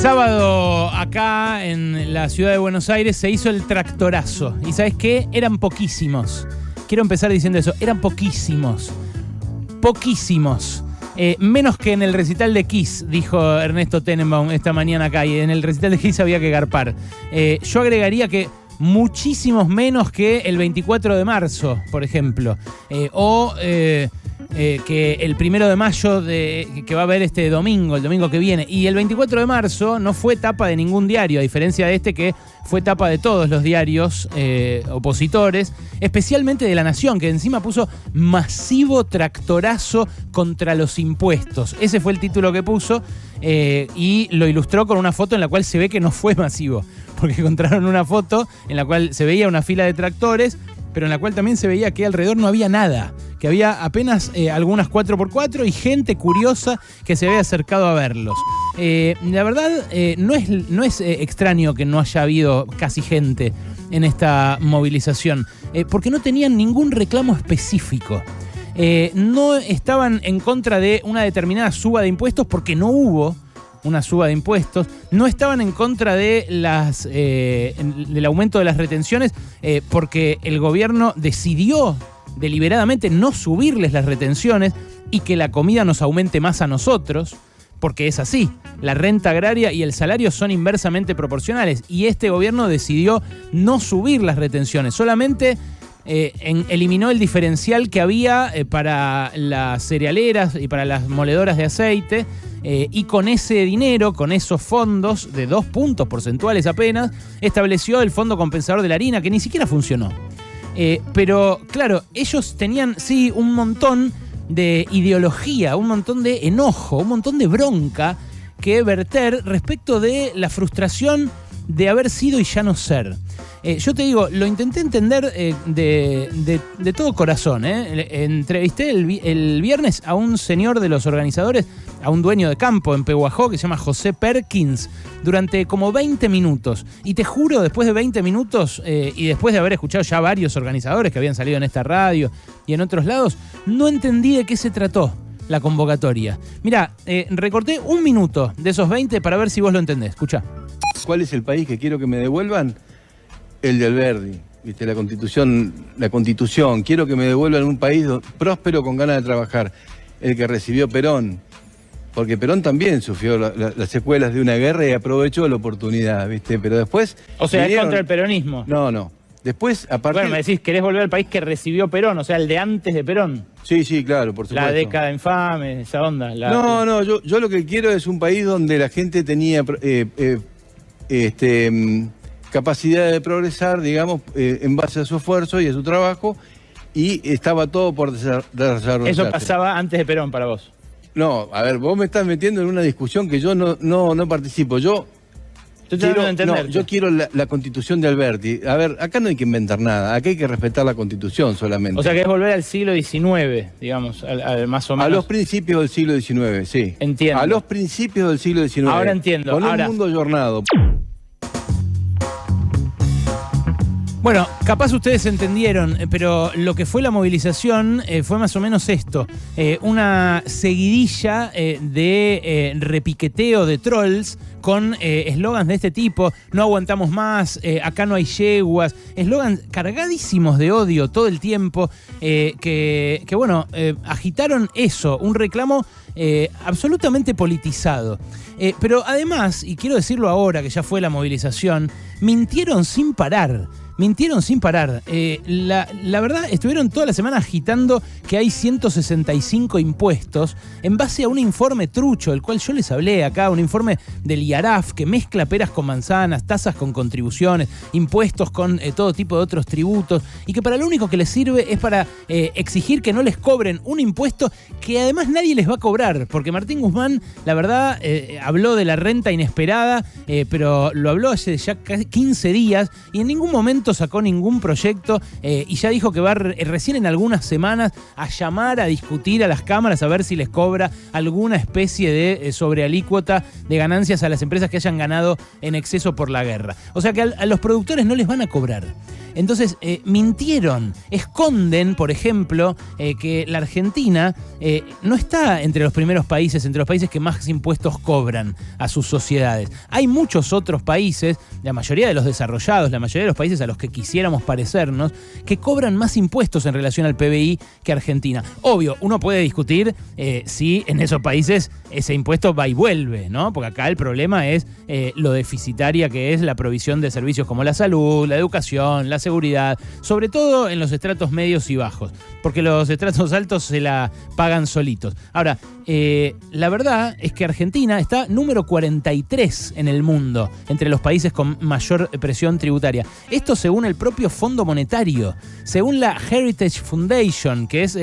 sábado acá en la ciudad de Buenos Aires se hizo el tractorazo. ¿Y sabes qué? Eran poquísimos. Quiero empezar diciendo eso. Eran poquísimos. Poquísimos. Menos que en el recital de Kiss, dijo Ernesto Tenenbaum esta mañana acá. Y en el recital de Kiss había que garpar. Yo agregaría que muchísimos menos que el 24 de marzo, por ejemplo. Que el 1 de mayo que va a haber este domingo, el domingo que viene. Y el 24 de marzo no fue tapa de ningún diario, a diferencia de este que fue tapa de todos los diarios opositores, especialmente de La Nación, que encima puso masivo tractorazo contra los impuestos. Ese fue el título que puso y lo ilustró con una foto en la cual se ve que no fue masivo, porque encontraron una foto en la cual se veía una fila de tractores, pero en la cual también se veía que alrededor no había nada, que había apenas algunas 4x4 y gente curiosa que se había acercado a verlos. La verdad, no es extraño que no haya habido casi gente en esta movilización, porque no tenían ningún reclamo específico. No estaban en contra de una determinada suba de impuestos porque no hubo una suba de impuestos, no estaban en contra de del aumento de las retenciones porque el gobierno decidió deliberadamente no subirles las retenciones y que la comida nos aumente más a nosotros, porque es así, la renta agraria y el salario son inversamente proporcionales y este gobierno decidió no subir las retenciones, solamente eliminó el diferencial que había para las cerealeras y para las moledoras de aceite. Y con ese dinero, con esos fondos de 2 puntos porcentuales apenas, estableció el Fondo Compensador de la Harina, que ni siquiera funcionó. Pero, claro, ellos tenían, sí, un montón de ideología, un montón de enojo, un montón de bronca que verter respecto de la frustración de haber sido y ya no ser. Yo te digo, lo intenté entender de todo corazón. Entrevisté el viernes a un señor de los organizadores, a un dueño de campo en Pehuajó que se llama José Perkins, durante como 20 minutos. Y te juro, después de 20 minutos y después de haber escuchado ya varios organizadores que habían salido en esta radio y en otros lados, no entendí de qué se trató la convocatoria. Mirá, recorté 1 minuto de esos 20 para ver si vos lo entendés. Escuchá. ¿Cuál es el país que quiero que me devuelvan? El de Alberdi, ¿viste? La Constitución. Quiero que me devuelvan un país próspero con ganas de trabajar. El que recibió Perón. Porque Perón también sufrió las secuelas de una guerra y aprovechó la oportunidad, ¿viste? Pero después... O sea, es contra el peronismo. No. Después, aparte... Bueno, me decís, querés volver al país que recibió Perón, o sea, el de antes de Perón. Sí, claro, por supuesto. La década infame, esa onda. No, yo lo que quiero es un país donde la gente tenía... capacidad de progresar, digamos, en base a su esfuerzo y a su trabajo, y estaba todo por desarrollarse. Eso pasaba antes de Perón para vos. No, a ver, vos me estás metiendo en una discusión que yo no participo. Yo quiero la Constitución de Alberti. A ver, acá no hay que inventar nada, acá hay que respetar la Constitución solamente. O sea, que es volver al siglo XIX, digamos, más o menos. A los principios del siglo XIX, sí. Entiendo. A los principios del siglo XIX. Ahora entiendo. Con un mundo ayornado. Bueno, capaz ustedes entendieron, pero lo que fue la movilización fue más o menos esto. Una seguidilla de repiqueteo de trolls con eslogans de este tipo: no aguantamos más, acá no hay yeguas, eslogans cargadísimos de odio todo el tiempo, que agitaron eso, un reclamo absolutamente politizado. Pero además, y quiero decirlo ahora que ya fue la movilización, mintieron sin parar. La verdad, estuvieron toda la semana agitando que hay 165 impuestos en base a un informe trucho, del cual yo les hablé acá, un informe del IARAF que mezcla peras con manzanas, tasas con contribuciones, impuestos con todo tipo de otros tributos, y que para lo único que les sirve es para exigir que no les cobren un impuesto que además nadie les va a cobrar, porque Martín Guzmán, la verdad, habló de la renta inesperada, pero lo habló hace ya 15 días y en ningún momento momento sacó ningún proyecto y ya dijo que va recién en algunas semanas a llamar a discutir a las cámaras a ver si les cobra alguna especie de sobrealícuota de ganancias a las empresas que hayan ganado en exceso por la guerra. O sea que a los productores no les van a cobrar. Entonces, mintieron, esconden, por ejemplo, que la Argentina no está entre los primeros países, entre los países que más impuestos cobran a sus sociedades. Hay muchos otros países, la mayoría de los desarrollados, la mayoría de los países a los que quisiéramos parecernos, que cobran más impuestos en relación al PBI que Argentina. Obvio, uno puede discutir si en esos países ese impuesto va y vuelve, ¿no? Porque acá el problema es lo deficitaria que es la provisión de servicios como la salud, la educación, la seguridad, sobre todo en los estratos medios y bajos, porque los estratos altos se la pagan solitos. Ahora, la verdad es que Argentina está número 43 en el mundo, entre los países con mayor presión tributaria. Esto según el propio Fondo Monetario, según la Heritage Foundation, que es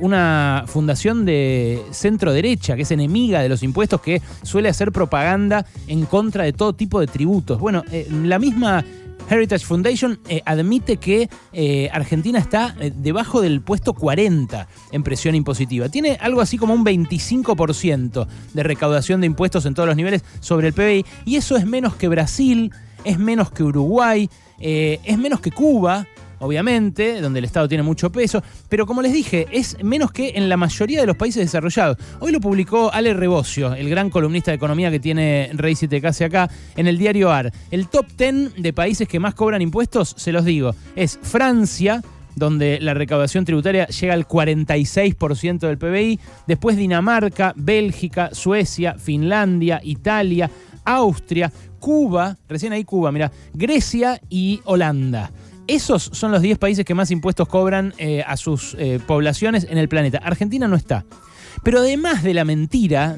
una fundación de centro derecha, que es enemiga de los impuestos, que suele hacer propaganda en contra de todo tipo de tributos. Bueno, la misma Heritage Foundation admite que Argentina está debajo del puesto 40 en presión impositiva. Tiene algo así como un 25% de recaudación de impuestos en todos los niveles sobre el PBI, y eso es menos que Brasil, es menos que Uruguay, es menos que Cuba, obviamente, donde el Estado tiene mucho peso, pero como les dije, es menos que en la mayoría de los países desarrollados. Hoy lo publicó Ale Rebocio, el gran columnista de economía que tiene Rey 7K acá, en el diario AR. El top 10 de países que más cobran impuestos, se los digo, es Francia, donde la recaudación tributaria llega al 46% del PBI, después Dinamarca, Bélgica, Suecia, Finlandia, Italia, Austria, Cuba, recién ahí Cuba, mirá, Grecia y Holanda. Esos son los 10 países que más impuestos cobran a sus poblaciones en el planeta. Argentina no está. Pero además de la mentira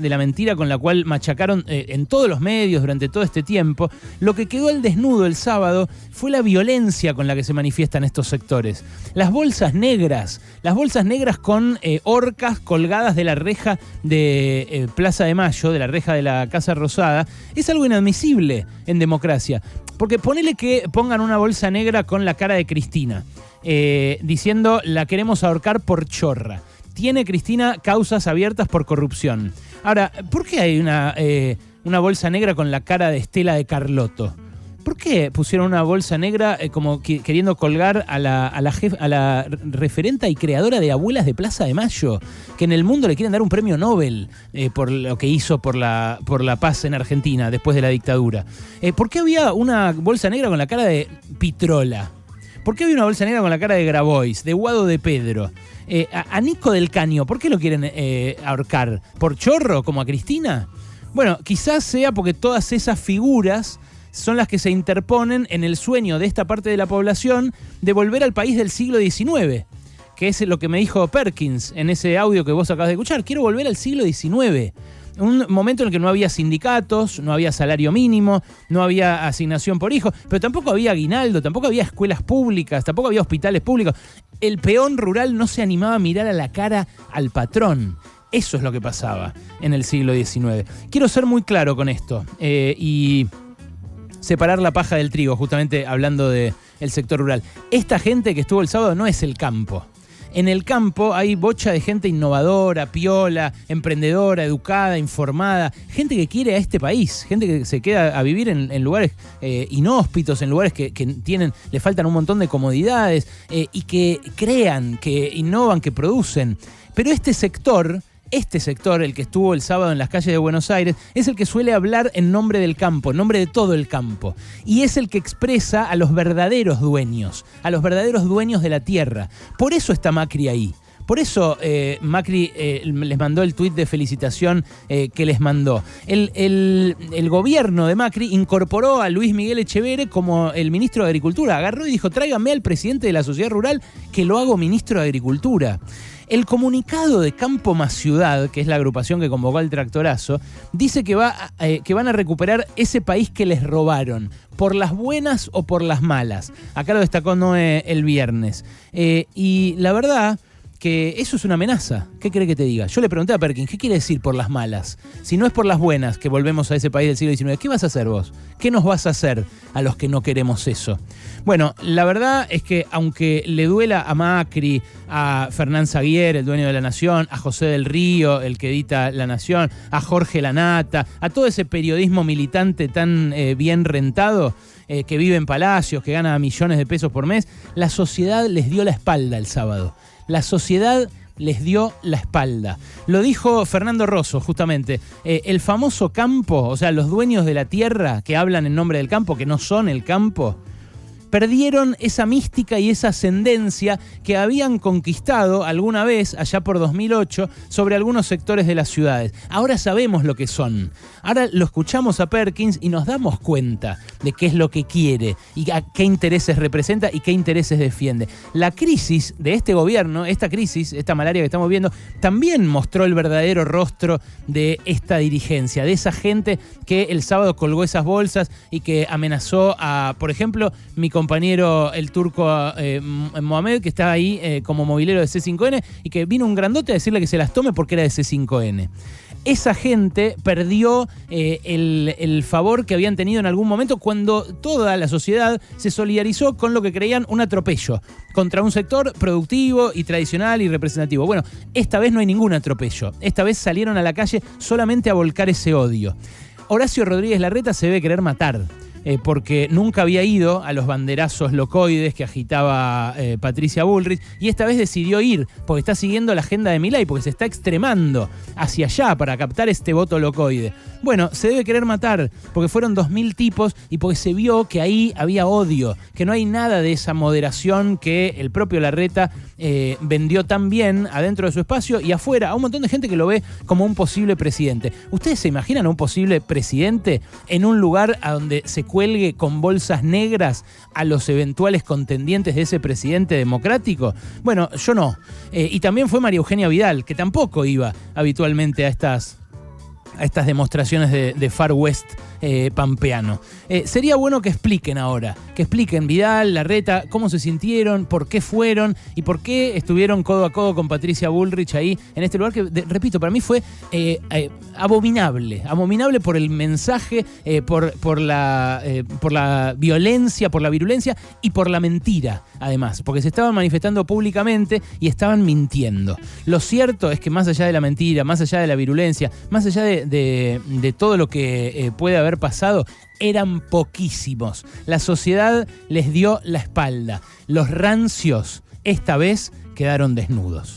con la cual machacaron en todos los medios durante todo este tiempo, lo que quedó al desnudo el sábado fue la violencia con la que se manifiestan estos sectores. Las bolsas negras con horcas colgadas de la reja de Plaza de Mayo, de la reja de la Casa Rosada, es algo inadmisible en democracia. Porque ponele que pongan una bolsa negra con la cara de Cristina, diciendo la queremos ahorcar por chorra. Tiene Cristina causas abiertas por corrupción. Ahora, ¿por qué hay una bolsa negra con la cara de Estela de Carlotto? ¿Por qué pusieron una bolsa negra como queriendo colgar a la referenta y creadora de Abuelas de Plaza de Mayo, que en el mundo le quieren dar un premio Nobel por lo que hizo por la paz en Argentina después de la dictadura? ¿Por qué había una bolsa negra con la cara de Pitrola? ¿Por qué había una bolsa negra con la cara de Grabois, de Guado de Pedro? A Nico del Caño, ¿por qué lo quieren ahorcar? ¿Por chorro, como a Cristina? Bueno, quizás sea porque todas esas figuras son las que se interponen en el sueño de esta parte de la población de volver al país del siglo XIX, que es lo que me dijo Perkins en ese audio que vos acabas de escuchar. Quiero volver al siglo XIX. Un momento en el que no había sindicatos, no había salario mínimo, no había asignación por hijo, pero tampoco había aguinaldo, tampoco había escuelas públicas, tampoco había hospitales públicos. El peón rural no se animaba a mirar a la cara al patrón. Eso es lo que pasaba en el siglo XIX. Quiero ser muy claro con esto y separar la paja del trigo, justamente hablando del sector rural. Esta gente que estuvo el sábado no es el campo. En el campo hay bocha de gente innovadora, piola, emprendedora, educada, informada, gente que quiere a este país, gente que se queda a vivir en lugares inhóspitos, en lugares que le faltan un montón de comodidades y que crean, que innovan, que producen. Pero este sector, el que estuvo el sábado en las calles de Buenos Aires, es el que suele hablar en nombre del campo, en nombre de todo el campo. Y es el que expresa a los verdaderos dueños de la tierra. Por eso está Macri ahí. Por eso Macri les mandó el tuit de felicitación que les mandó. El gobierno de Macri incorporó a Luis Miguel Echeverre como el ministro de Agricultura. Agarró y dijo, tráigame al presidente de la sociedad rural que lo hago ministro de Agricultura. El comunicado de Campo Más Ciudad, que es la agrupación que convocó al tractorazo, dice que van a recuperar ese país que les robaron, por las buenas o por las malas. Acá lo destacó Noé el viernes. Y la verdad que eso es una amenaza. ¿Qué cree que te diga? Yo le pregunté a Perkins, ¿qué quiere decir por las malas? Si no es por las buenas que volvemos a ese país del siglo XIX, ¿qué vas a hacer vos? ¿Qué nos vas a hacer a los que no queremos eso? Bueno, la verdad es que aunque le duela a Macri, a Fernán Zaguier, el dueño de La Nación, a José del Río, el que edita La Nación, a Jorge Lanata, a todo ese periodismo militante tan bien rentado, que vive en palacios, que gana millones de pesos por mes, la sociedad les dio la espalda el sábado. La sociedad les dio la espalda. Lo dijo Fernando Rosso, justamente. El famoso campo, o sea, los dueños de la tierra que hablan en nombre del campo, que no son el campo, perdieron esa mística y esa ascendencia que habían conquistado alguna vez, allá por 2008, sobre algunos sectores de las ciudades. Ahora sabemos lo que son. Ahora lo escuchamos a Perkins y nos damos cuenta de qué es lo que quiere y a qué intereses representa y qué intereses defiende. La crisis de este gobierno, esta crisis, esta malaria que estamos viendo, también mostró el verdadero rostro de esta dirigencia, de esa gente que el sábado colgó esas bolsas y que amenazó a, por ejemplo, mi compañero el turco Mohamed, que está ahí como movilero de C5N, y que vino un grandote a decirle que se las tome porque era de C5N. Esa gente perdió el favor que habían tenido en algún momento cuando toda la sociedad se solidarizó con lo que creían un atropello contra un sector productivo y tradicional y representativo. Bueno, esta vez no hay ningún atropello. Esta vez salieron a la calle solamente a volcar ese odio. Horacio Rodríguez Larreta se debe querer matar. Porque nunca había ido a los banderazos locoides que agitaba Patricia Bullrich, y esta vez decidió ir porque está siguiendo la agenda de Milei, porque se está extremando hacia allá para captar este voto locoide. Bueno, se debe querer matar porque fueron 2.000 tipos y porque se vio que ahí había odio, que no hay nada de esa moderación que el propio Larreta vendió tan bien adentro de su espacio y afuera a un montón de gente que lo ve como un posible presidente. ¿Ustedes se imaginan a un posible presidente en un lugar a donde se cuelgue con bolsas negras a los eventuales contendientes de ese presidente democrático? Bueno, yo no. Y también fue María Eugenia Vidal, que tampoco iba habitualmente a estas demostraciones de Far West pampeano. Sería bueno que expliquen ahora, que expliquen Vidal, Larreta, cómo se sintieron, por qué fueron y por qué estuvieron codo a codo con Patricia Bullrich ahí en este lugar que, repito, para mí fue abominable por el mensaje, por la violencia, por la virulencia y por la mentira, además, porque se estaban manifestando públicamente y estaban mintiendo. Lo cierto es que más allá de la mentira, más allá de la virulencia, más allá de todo lo que puede haber pasado, eran poquísimos. La sociedad les dio la espalda. Los rancios esta vez quedaron desnudos.